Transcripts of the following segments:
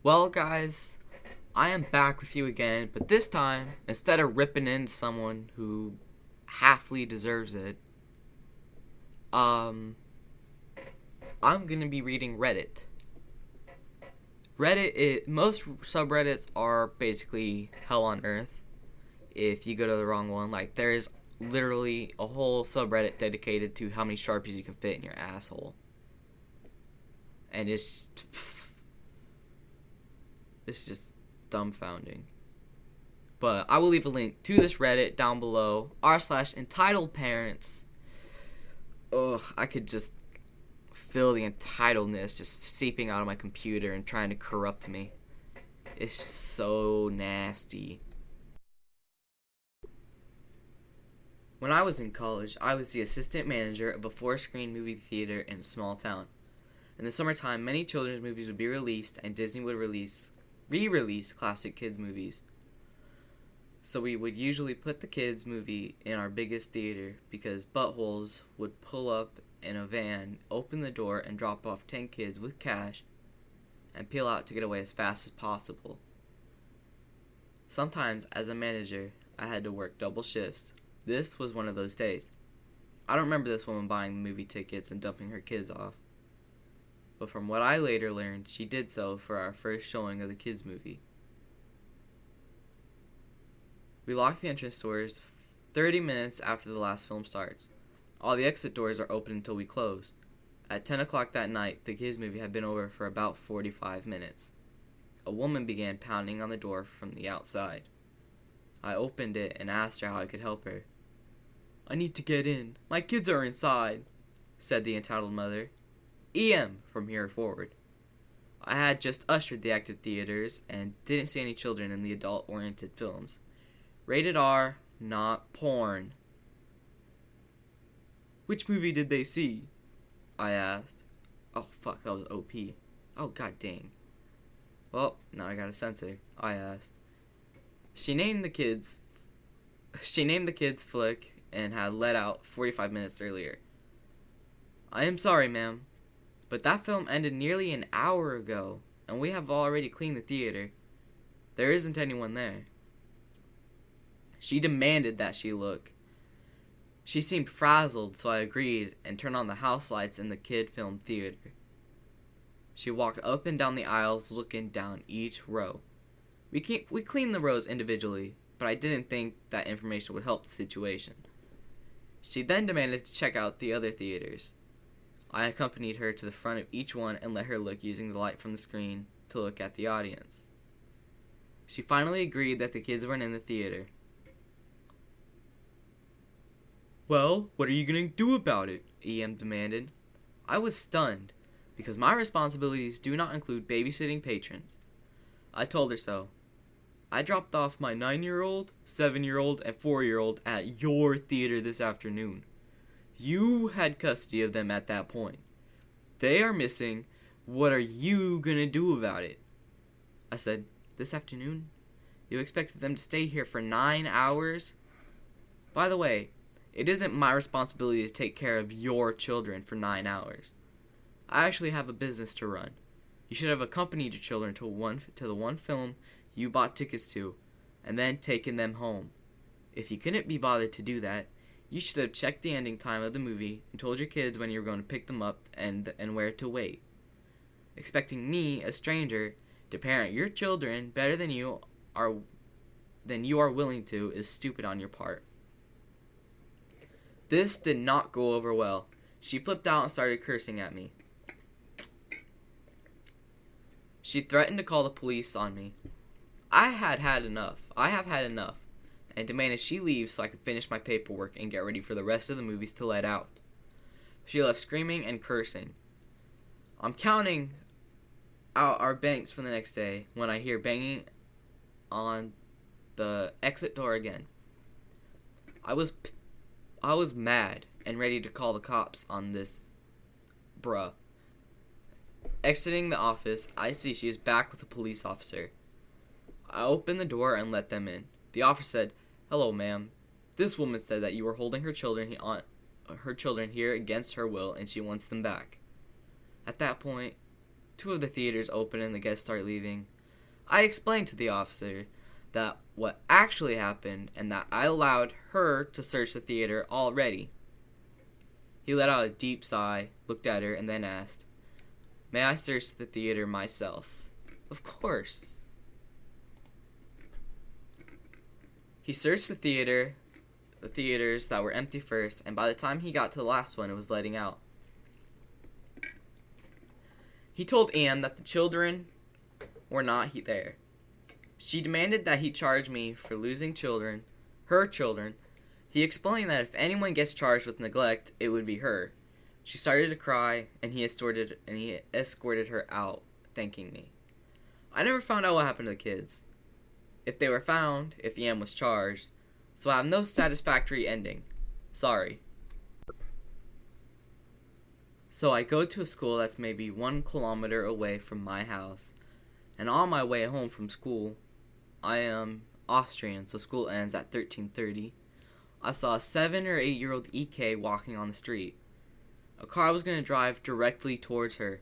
Well, guys, I am back with you again, but this time, instead of ripping into someone who halfly deserves it, I'm gonna be reading Reddit. Most subreddits are basically hell on earth if you go to the wrong one. Like, there's literally a whole subreddit dedicated to how many Sharpies you can fit in your asshole. And it's just dumbfounding. But I will leave a link to this Reddit down below, r/entitled parents. Ugh, I could just feel the entitledness just seeping out of my computer and trying to corrupt me. It's so nasty. When I was in college, I was the assistant manager of a 4-screen movie theater in a small town. In the summertime, many children's movies would be released, and Disney would re-release classic kids movies. So we would usually put the kids movie in our biggest theater because buttholes would pull up in a van, open the door, and drop off 10 kids with cash and peel out to get away as fast as possible. Sometimes, as a manager, I had to work double shifts. This was one of those days. I don't remember this woman buying the movie tickets and dumping her kids off. But from what I later learned, she did so for our first showing of the kids' movie. We lock the entrance doors 30 minutes after the last film starts. All the exit doors are open until we close. At 10 o'clock that night, the kids' movie had been over for about 45 minutes. A woman began pounding on the door from the outside. I opened it and asked her how I could help her. "I need to get in. My kids are inside," said the entitled mother. "EM from here forward." I had just ushered the active theaters and didn't see any children in the adult-oriented films. Rated R, not porn. "Which movie did they see?" I asked. Oh fuck, that was OP. Oh god dang. "Well, now I gotta censor," I asked. She named the kids flick and had let out 45 minutes earlier. "I am sorry, ma'am, but that film ended nearly an hour ago, and we have already cleaned the theater. There isn't anyone there." She demanded that she look. She seemed frazzled, so I agreed and turned on the house lights in the kid film theater. She walked up and down the aisles looking down each row. We cleaned the rows individually, but I didn't think that information would help the situation. She then demanded to check out the other theaters. I accompanied her to the front of each one and let her look using the light from the screen to look at the audience. She finally agreed that the kids weren't in the theater. "Well, what are you going to do about it?" EM demanded. I was stunned, because my responsibilities do not include babysitting patrons. I told her so. "I dropped off my 9-year-old, 7-year-old, and 4-year-old at your theater this afternoon. You had custody of them at that point. They are missing. What are you going to do about it?" I said, "This afternoon? You expected them to stay here for 9 hours? By the way, it isn't my responsibility to take care of your children for 9 hours. I actually have a business to run. You should have accompanied your children to the one film you bought tickets to, and then taken them home. If you couldn't be bothered to do that, you should have checked the ending time of the movie and told your kids when you were going to pick them up and where to wait. Expecting me, a stranger, to parent your children better than you are willing to is stupid on your part." This did not go over well. She flipped out and started cursing at me. She threatened to call the police on me. I have had enough, and demanded she leave so I could finish my paperwork and get ready for the rest of the movies to let out. She left screaming and cursing. I'm counting out our banks for the next day when I hear banging on the exit door again. I was mad and ready to call the cops on this bruh. Exiting the office, I see she is back with a police officer. I opened the door and let them in. The officer said, "Hello, ma'am. This woman said that you were holding her children here against her will, and she wants them back." At that point, 2 of the theaters opened and the guests started leaving. I explained to the officer that what actually happened and that I allowed her to search the theater already. He let out a deep sigh, looked at her, and then asked, "May I search the theater myself?" "Of course." He searched the theaters that were empty first, and by the time he got to the last one, it was letting out. He told Anne that the children were not there. She demanded that he charge me for losing her children. He explained that if anyone gets charged with neglect, it would be her. She started to cry, and he escorted her out, thanking me. I never found out what happened to the kids. If they were found, if Ian was charged, so I have no satisfactory ending. Sorry. So I go to a school that's maybe 1 kilometer away from my house, and on my way home from school, I am Austrian, so school ends at 13:30. I saw a 7 or 8-year-old EK walking on the street. A car was going to drive directly towards her.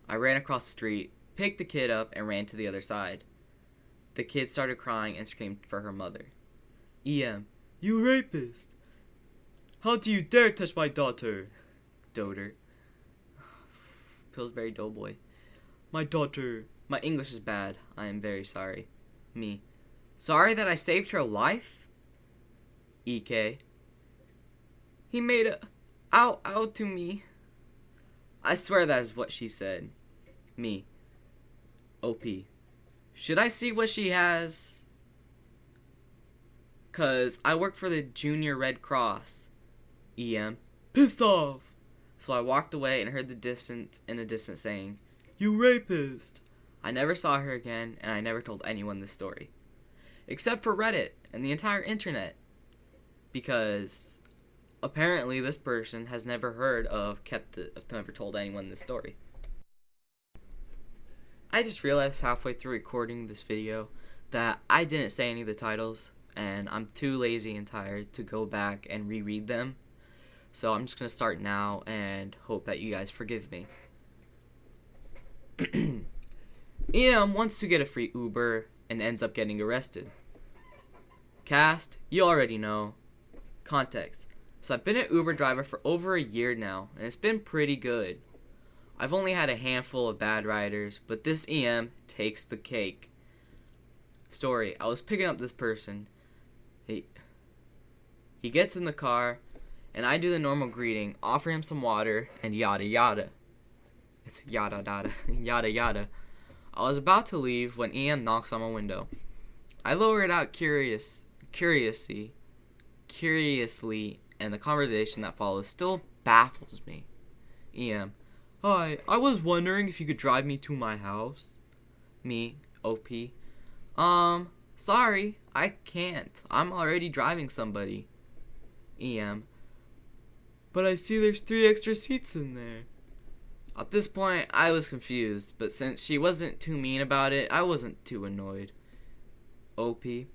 I ran across the street, picked the kid up, and ran to the other side. The kid started crying and screamed for her mother. "EM, you rapist! How do you dare touch my daughter?" Doter. Pillsbury Doughboy. "My daughter." My English is bad. I am very sorry. Me. "Sorry that I saved her life?" EK. "He made a ow to me." I swear that is what she said. Me. OP. "Should I see what she has? 'Cause I work for the Junior Red Cross." EM. "Pissed off." So I walked away and heard in a distance saying, "You rapist." I never saw her again, and I never told anyone this story. Except for Reddit and the entire internet. Because apparently this person has never never told anyone this story. I just realized halfway through recording this video that I didn't say any of the titles, and I'm too lazy and tired to go back and reread them. So I'm just going to start now and hope that you guys forgive me. EM wants to get a free Uber and ends up getting arrested. Cast, you already know. Context. So I've been an Uber driver for over a year now, and it's been pretty good. I've only had a handful of bad riders, but this EM takes the cake. Story. I was picking up this person. He gets in the car, and I do the normal greeting, offer him some water, and yada yada. It's yada yada, yada yada. I was about to leave when EM knocks on my window. I lower it out curiously, and the conversation that follows still baffles me. EM. "Hi, I was wondering if you could drive me to my house." Me. OP. Sorry, I can't. I'm already driving somebody." EM. "But I see there's 3 extra seats in there." At this point, I was confused, but since she wasn't too mean about it, I wasn't too annoyed. OP.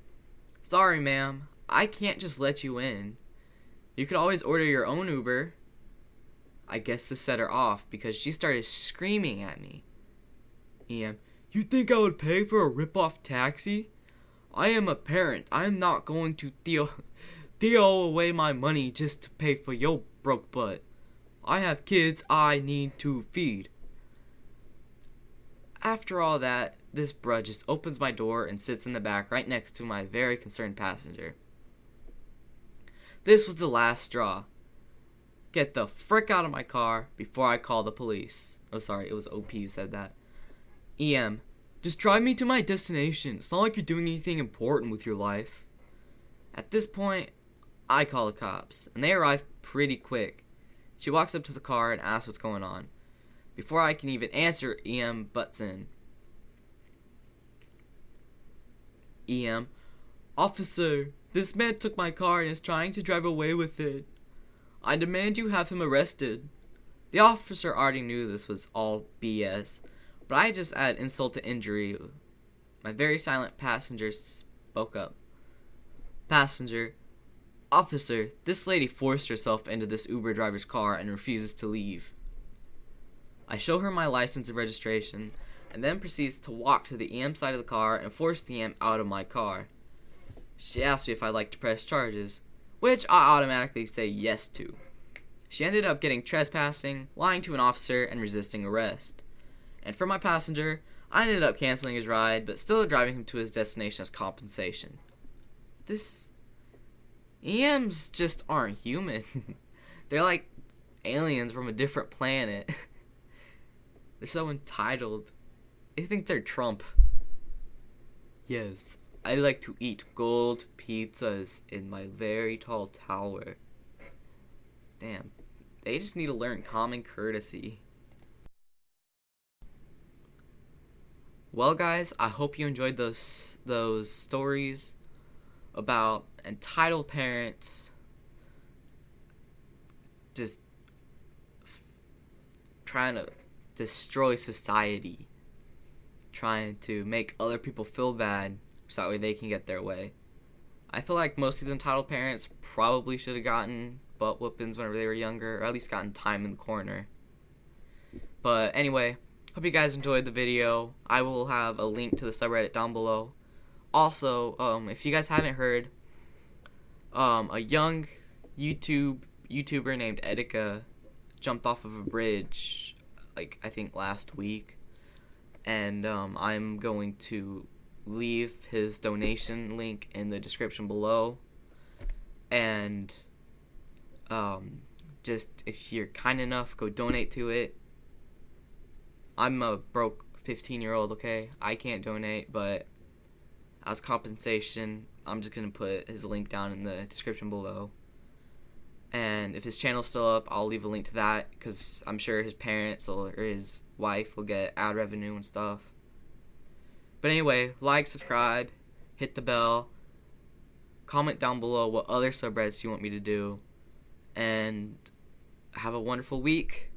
"Sorry, ma'am. I can't just let you in. You could always order your own Uber." I guess to set her off because she started screaming at me. EM. "You think I would pay for a rip-off taxi? I am a parent. I am not going to throw away my money just to pay for your broke butt. I have kids I need to feed." After all that, this bruh just opens my door and sits in the back right next to my very concerned passenger. This was the last straw. Get the frick out of my car before I call the police. Oh, sorry, it was OP who said that. EM. "Just drive me to my destination. It's not like you're doing anything important with your life." At this point, I call the cops, and they arrive pretty quick. She walks up to the car and asks what's going on. Before I can even answer, EM butts in. EM. "Officer, this man took my car and is trying to drive away with it. I demand you have him arrested." The officer already knew this was all BS, but I just add insult to injury. My very silent passenger spoke up. Passenger. "Officer, this lady forced herself into this Uber driver's car and refuses to leave." I show her my license and registration, and then proceeds to walk to the EM side of the car and force the EM out of my car. She asked me if I'd like to press charges, which I automatically say yes to. She ended up getting trespassing, lying to an officer, and resisting arrest. And for my passenger, I ended up canceling his ride, but still driving him to his destination as compensation. This... EMs just aren't human. They're like aliens from a different planet. They're so entitled. They think they're Trump. Yes, I like to eat gold pizzas in my very tall tower. Damn, they just need to learn common courtesy. Well, guys, I hope you enjoyed those stories about entitled parents just trying to destroy society, trying to make other people feel bad so that way they can get their way. I feel like most of these entitled parents probably should have gotten butt whoopings whenever they were younger, or at least gotten time in the corner. But anyway, hope you guys enjoyed the video. I will have a link to the subreddit down below. Also, if you guys haven't heard, a young YouTuber named Etika jumped off of a bridge, like, I think last week. And I'm going to leave his donation link in the description below. And just, if you're kind enough, go donate to it. I'm a broke 15-year-old, okay? I can't donate, but as compensation, I'm just going to put his link down in the description below. And if his channel's still up, I'll leave a link to that, because I'm sure his parents or his wife will get ad revenue and stuff. But anyway, like, subscribe, hit the bell, comment down below what other subreddits you want me to do, and have a wonderful week.